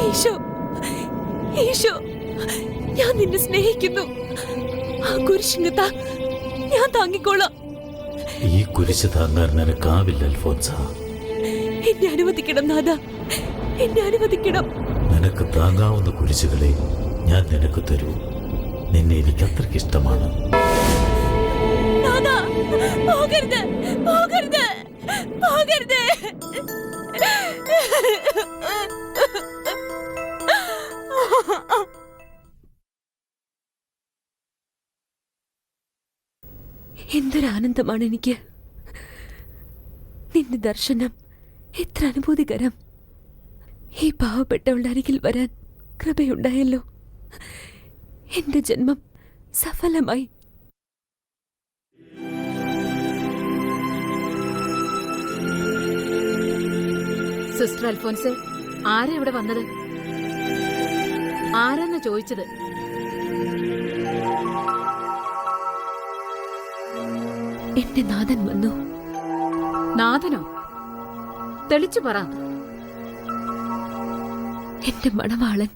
ഈശോ, ഈശോ, ഞാൻ നിന്നെ സ്നേഹിക്കുന്നു. ആ കുരിശിങ്ങത്ത ഞാൻ താങ്ങിക്കോളാം. ഈ കുരിശ് താങ്ങാൻ നിനക്കാവില്ല അൽഫോൻസ. എന്നെ അനുവദിക്കണം നാഥ, എന്നെ അനുവദിക്കണം. നിനക്ക് താങ്ങാവുന്ന കുരിശുകളെ ഞാൻ നിനക്ക് തരൂ. നിന്നെ എനിക്ക് അത്രയ്ക്ക് ഇഷ്ടമാണ്. നാഥാ, പോകരുത്, പോകരുത്, പോകരുത്. എന്തൊരാനന്ദമാണ് എനിക്ക്. നിന്റെ ദർശനം എത്ര അനുഭൂതികരം. ഈ പാവപ്പെട്ടവളുടെ അരികിൽ വരാൻ കൃപയുണ്ടായല്ലോ. എന്റെ ജന്മം സഫലമായി. സിസ്റ്റർ അൽഫോൻസെ, ആരാ ഇവിടെ വന്നത്? ആരാന്ന് ചോദിച്ചത്? എന്റെ നാഥൻ വന്നു. നാഥനോ? തെളിച്ചു പറ. എന്റെ മണവാളൻ.